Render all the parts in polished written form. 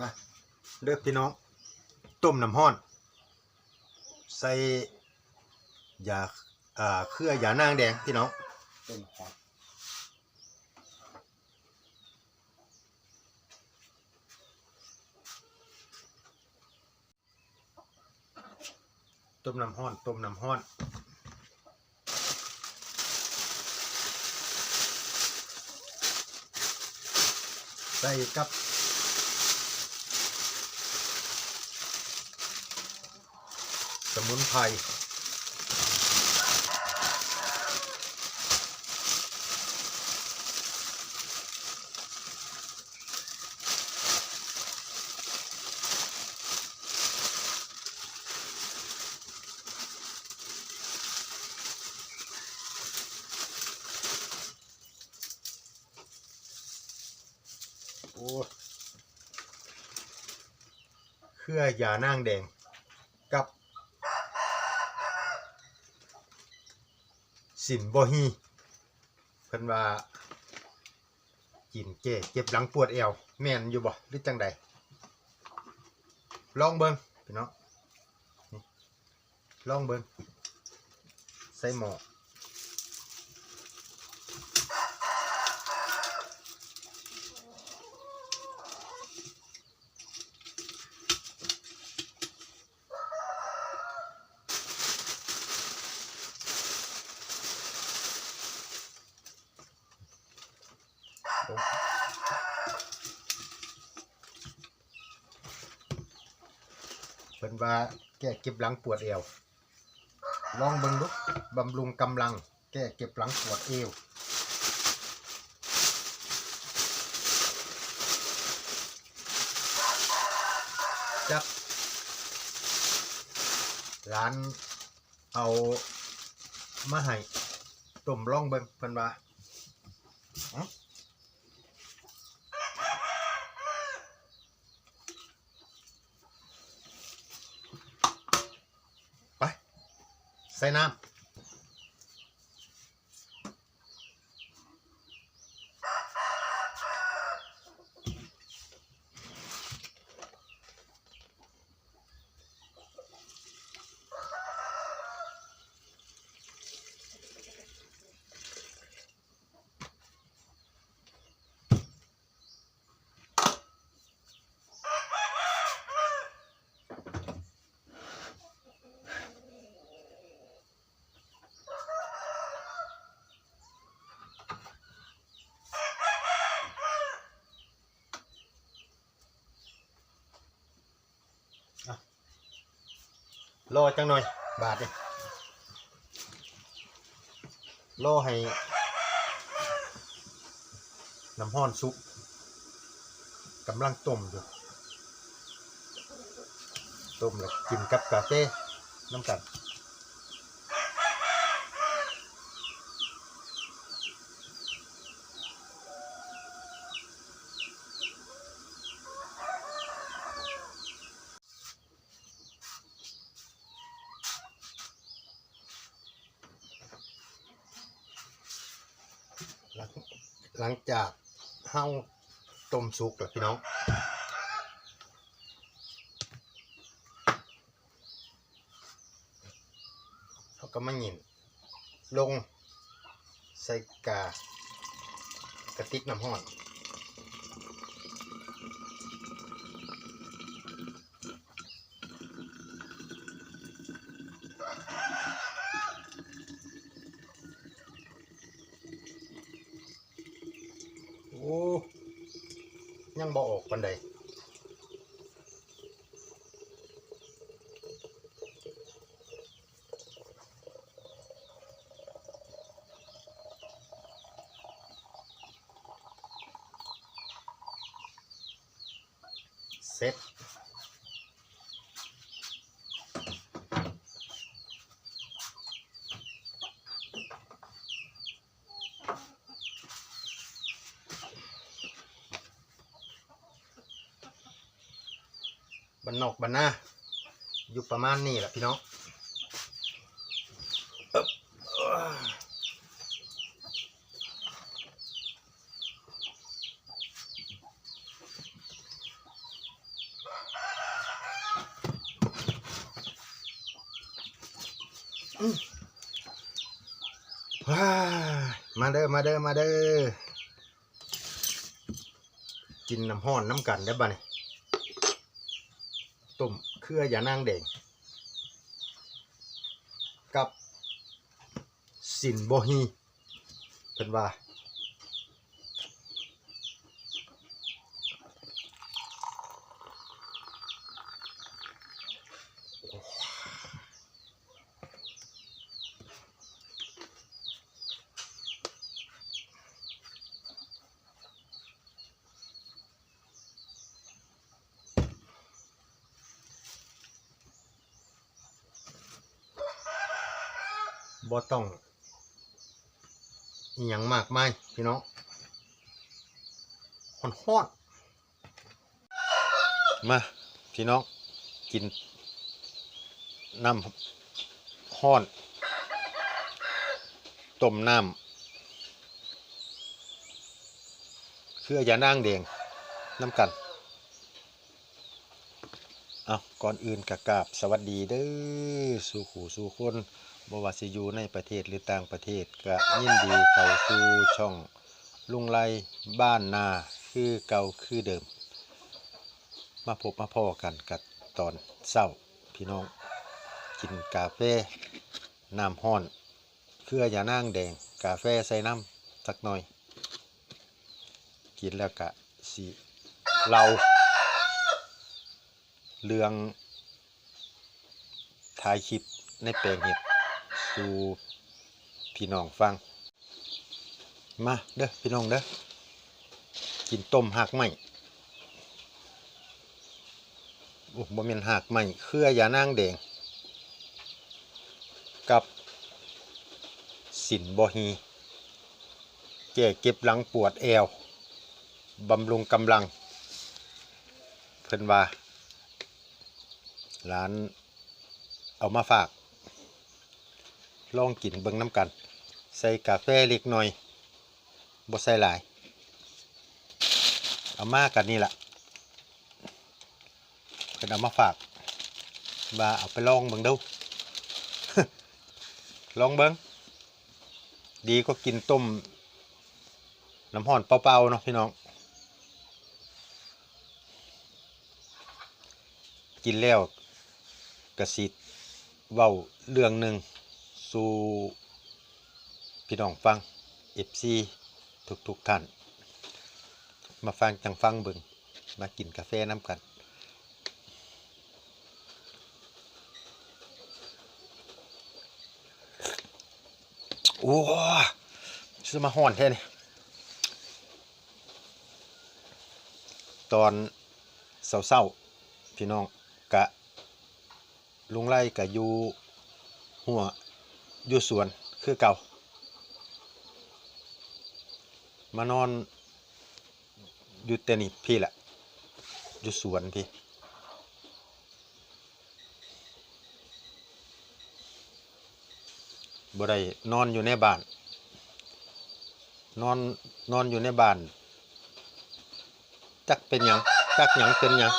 มาเลือกพี่น้องต้มน้ำห้อนใส่ยาเครือยานางแดงพี่น้องต้มหอมต้มน้ำห้อนใส่กับสมุนไพรโอ้เครือยานางแดงกับสินบอฮีเพิ่นว่ากินแก้เจ็บหลังปวดเอวแม่นอยู่บ่หรือจังใดลองเบิ่งพี่น้องนี่ลองเบิ่งใส่หม้อเพิ่นว่าแก้เก็บหลังปวดเอวลองเบิ่งดูบำรุงกำลังแก้เก็บหลังปวดเอวจับร้านเอามาให้ต้มลองเบิ่งเพิ่นว่าไปใส่น้ำรอจังหน่อยบาดนี่รอให้น้ำห้อนสุกกำลังต้มอยู่ต้มแล้วกินกับกาแฟน้ำกันหลังจากเฮาต้มสุกแล้วพี่น้องเขาก็มาหยินลงใส่กระติกน้ำห้อนโอ้ยังบ่ออกปานใดเสร็จบ้านนอกบ้านนาอยู่ประมาณนี้แหละพี่น้อง ว้ามาเด้อมาเด้อมาเด้อกินน้ำห้อนน้ำกันได้บ่เนี่ยต้มเครืออย่านางแดงกับสินโบฮีเป็นว่าบ่ต้องอหยังมากมายพี่น้องฮ้อนๆมาพี่น้องกินน้ำห้อนต้มน้ำเครืออย่านางแดงน้ำกันเอาก่อนอื่นกราบสวัสดีเด้อสู่ขู่สู่คนบ่ว่าสิอยู่ในประเทศหรือต่างประเทศก็ยินดีเข้าสู่ช่องลุงไลบ้านนาคือเก่าคือเดิมมาพบมาพ้อกันกับตอนเช้าพี่น้องกินกาแฟน้ำห้อนเครืออย่านางแดงกาแฟใส่น้ำสักหน่อยกินแล้วก็สิเราเรื่องถ่ายคลิปในแปลงเห็ดสู่พี่น้องฟังมาเด้อพี่น้องเด้อกินต้มหักไหมโอ้บ่แม่นหักไหมเครืออย่านางแดงกับสินบ่ฮีแก้เก็บหลังปวดแอวบำรุงกำลังเพิ่นว่าร้านเอามาฝากลองกินเบิ่งน้ำกันใส่กาแฟเล็กหน่อยบ่ใส่หลายเอามากันนี่ล่ะเพิ่นเอามาฝากว่าเอาไปลองเบิ่งดู ลองเบิ่งดีก็กินต้มน้ำร้อนเปล่าๆเนาะพี่น้องกินแล้วกระสิเว้าเรื่องหนึ่งสู่พี่น้องฟัง FC ทุกท่านมาฟังจังฟังเบิ่งมากินกาแฟน้ำกันโอ้ซื้อมาห่อนแท้นี่ตอนเศร้าๆพี่น้องกะลุงไล่กะอยู่หัวอยู่สวนคือเก่ามานอนอยู่แต่นี่พี่แหละอยู่สวนพี่บ่ได้นอนอยู่ในบ้านนอนอยู่ในบ้านจักเป็นหยังจักหยังเป็นหยัง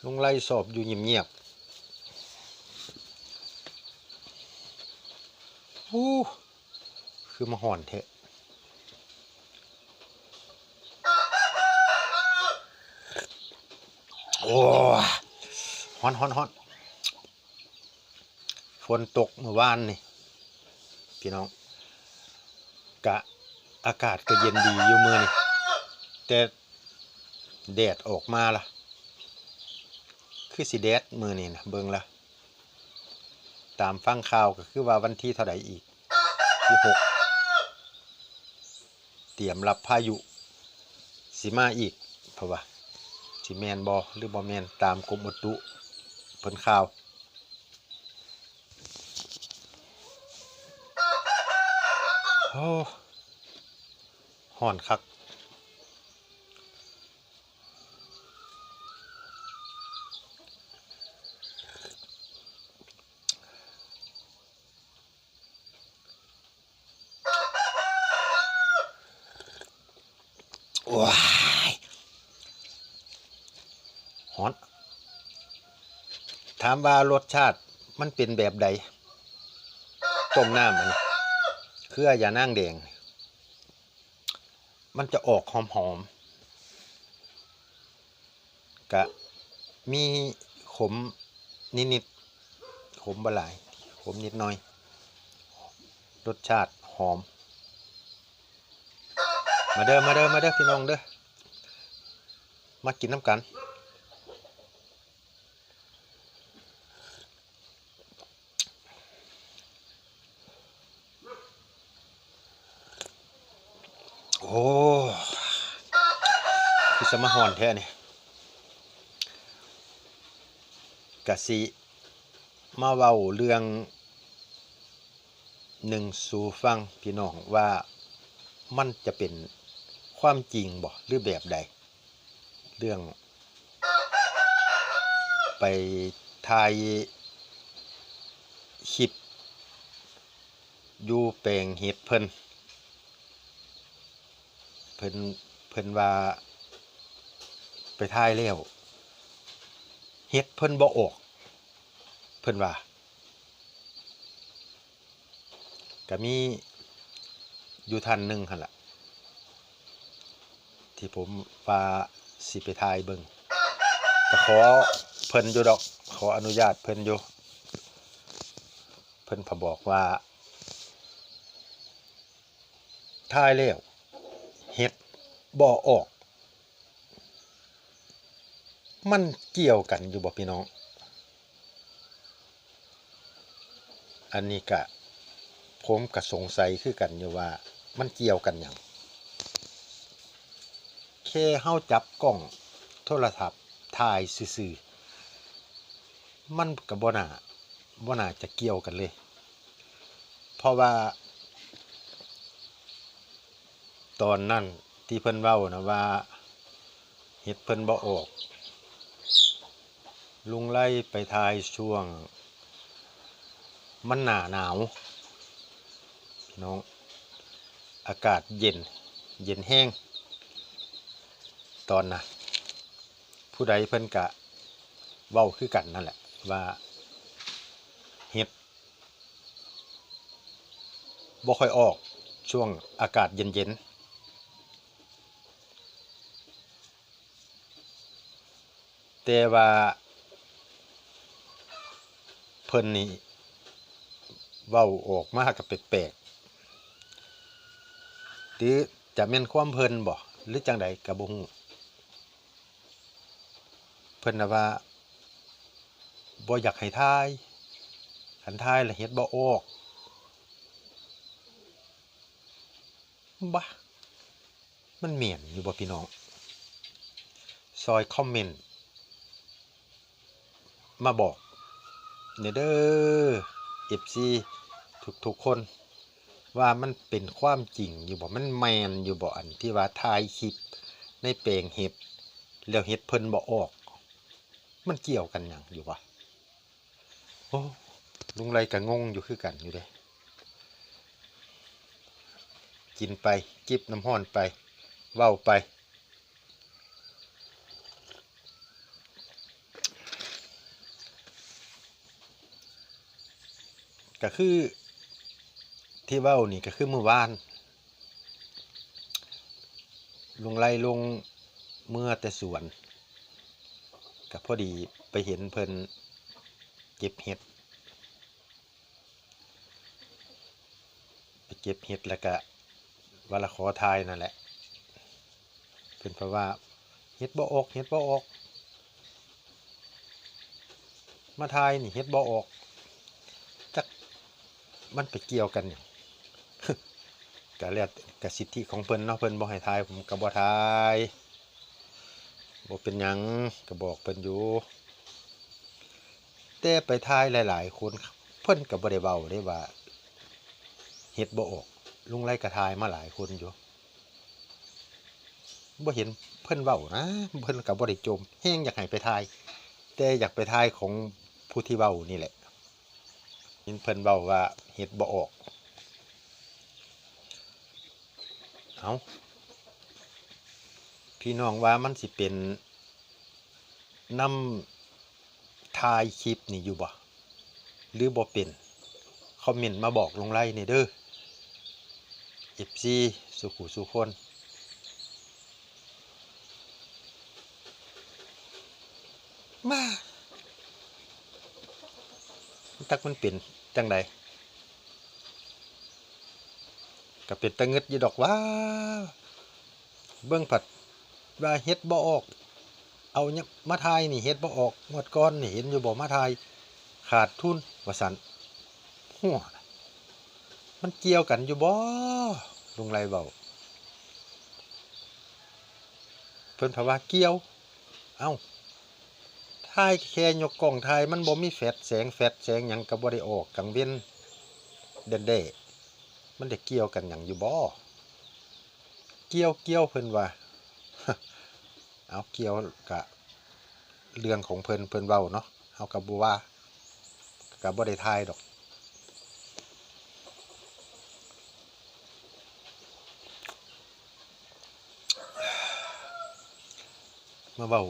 ลุงไล่สอบอยู่เงียบๆคือมาห่อนเทะโอ้ฮ้อนฝนตกเมื่อวานนี่พี่น้องกะอากาศก็เย็นดีอยู่มื้อนี่แต่แดดออกมาล่ะคือสิแดดมื้อนี่นะเบิ่งละตามฟังข่าวก็คือว่าวันที่เท่าใดอีกที่6เตรียมรับพายุสิมาอีกเพราะว่าสิแม่นบ่หรือบ่แม่นตามกรมอุตุเพิ่นข่าวโอ้ฮ้อนคักว้ายฮ้อนถามว่ารสชาติมันเป็นแบบใดต้มน้ำอันนี้เค เครือยานางแดงมันจะออกหอมๆกะมีขมนิดๆขมบ่หลายขมนิดหน่อยรสชาติหอมมาเด้อพี่น้องเด้อมากินน้ำกันโอ้คือสมะฮอนแท้นี่กะสิมาเว้าเรื่องหนึ่งสู่ฟังพี่น้องว่ามันจะเป็นความจริงบ่หรือแบบใดเรื่องไปถ่ายคลิปอยู่แปลงเห็ดเพิ่นว่าไปถ่ายแล้วเห็ดเพิ่นบ่ออกเพิ่นว่าก็มีอยู่ท่านหนึ่งหั่นล่ะที่ผมว่าสิไปถ่ายเบิ่งก็ขอเพิ่นอยู่ดอกขออนุญาตเพิ่นอยู่เพิ่นพอบอกว่าถ่ายแล้วเห็ดบ่ออกมันเกี่ยวกันอยู่บ่พี่น้องอันนี้ก็ผมก็สงสัยคือกันอยู่ว่ามันเกี่ยวกันหยังแค่เฮาจับกล้องโทรศัพท์ถ่ายซื่อๆมันก็บ่น่าจะเกี่ยวกันเลยเพราะว่าตอนนั้นที่เพิ่นเว้านะว่าเฮ็ดเพิ่นบ่ออกลุงไล่ไปถ่ายช่วงมันหน้าหนาวพี่น้องอากาศเย็นแห้งตอนน่ะผู้ใดเพิ่นก็เว้าคือกันนั่นแหละว่าเฮ็ดบ่ค่อยออกช่วงอากาศเย็นๆแต่ว่าเพิ่นนี่เว้าออกมาก็แปลกๆหรือจะแม่นความเพิ่นบ่หรือจังใดก็บ่ฮู้เพิ่นน่ะว่าบ่อยากให้ถ่ายคันถ่ายแล้วเฮ็ดบ่ออกบ้ามันแม่นอยู่บ่พี่น้องซอยคอมเมนต์มาบอกเนี่ยเด้อ FC ทุกๆคนว่ามันเป็นความจริงอยู่บ่มันแม่นอยู่บ่อันที่ว่าถ่ายคลิปในแปลงเห็ดแล้วเห็ดเพิ่นบ่ออกมันเกี่ยวกันหยังอยู่วะโอ้ลุงไรก็งงอยู่คือกันอยู่เด้กินไปจิบน้ำร้อนไปเว้าไปก็คือที่เว้านี่ก็คือเมื่อวานลุงไรลงเมื่อแต่สวนก็พอดีไปเห็นเพิ่นเก็บเห็ดไปเก็บเห็ดแล้วก็ว่าละขอทายนั่นแหละเพิ่นเพราะว่าเห็ดบ่ออกมาทายนี่เห็ดบ่ออกจักมันไปเกี่ยวกันหยัง ก็แล้วก็สิทธิของเพิ่นเนาะเพิ่นบ่ให้ทายผมก็บ่ทายบ่เป็นหยังก็บอกเพิ่นอยู่แต่ไปทายหลายๆคนเพิ่นก็บ่ได้เว้าได้ว่าเฮ็ดบ่ออกลุงไล่ก็ทายมาหลายคนอยู่บ่เห็นเพิ่นเว้านะเพิ่นก็บ่ได้โจมแฮงอยากให้ไปทายแต่อยากไปทายของผู้ที่เว้านี่แหละเห็นเพิ่นเว้าว่าเฮ็ดบ่ออกเอ้าพี่น้องว่ามันสิเป็นนำถ่ายคลิปนี่อยู่บ่หรือบ่เป็นคอมเมนต์มาบอกลุงไล่นี่เด้อ FC สุขุสุคนมาตักมันเป็นจังใดก็เป็นตะงึดอยู่ดอกว่าเบิ่งผัดว่าเฮ็ดบ่ออกเอาเนี่ยมาทายนี่เฮ็ดบ่ออกงวดก่อนนี่เห็นอยู่บ่มาทายขาดทุนว่าซั่นหัวมันเกี่ยวกันอยู่บ่ลุงไรเว้าเพิ่นพะว่าเกี่ยวเอ้าทายแค่ยกกล้องทายมันบ่มีแฟลชแสงหยังก็บ่ได้ออกกลางเว้นเด้ๆมันได้เกี่ยวกันหยังอยู่บ่เกี่ยวเพิ่นว่า เอาเกี่ยวกับเรื่องของเพิ่นเว้าเนาะเฮาก็บ่ว่าก็บ่ได้ทายดอกมาเว้า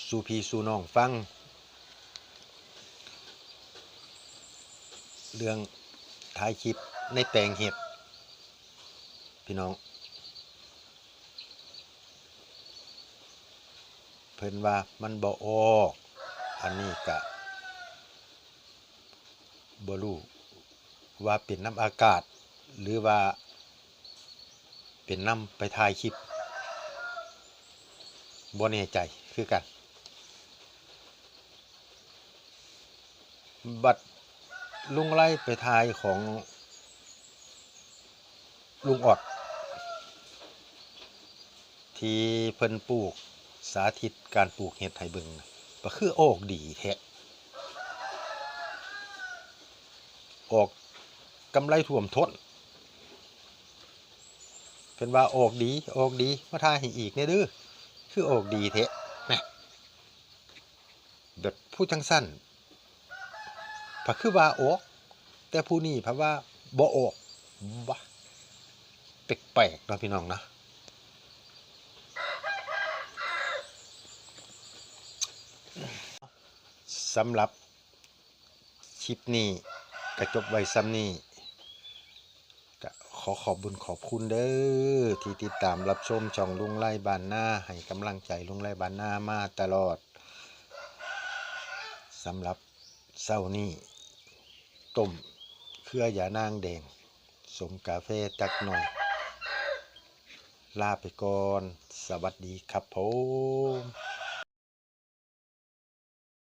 สู่พี่สู่น้องฟังเรื่องถ่ายคลิปในแปลงเห็ดพี่น้องเพิ่นว่ามันบ่ออกอันนี้ก็บ่รู้ว่าเป็นน้ำอากาศหรือว่าเป็นน้ำไปถ่ายคลิปบ่แน่ใจคือกันบัดลุงไล่ไปถ่ายของลุงออดที่เพิ่นปลูกสาธิตการปลูกเห็ดให้เบิ่งก็คือออกดีแท้ออกกำไรท่วมท้นเพิ่นว่าออกดีมาถ่ายให้อีกแน่เด้อคือออกดีแท้แหมแบบผู้จังซั่นก็คือว่าออกแต่ผู้นี้เพราะว่าบ่ออกวะแปลกๆเนาะพี่น้องนะสำหรับคลิปนี้ก็จบไว้ซ้ำนี้ก็ขอบบุญขอบคุณเด้อที่ติดตามรับชมช่องลุงไล่บ้านนาให้กำลังใจลุงไล่บ้านนามาตลอดสำหรับเช้านี้ต้มเครือหยานางแดงสมกาแฟจักหน่อยลาไปก่อนสวัสดีครับผม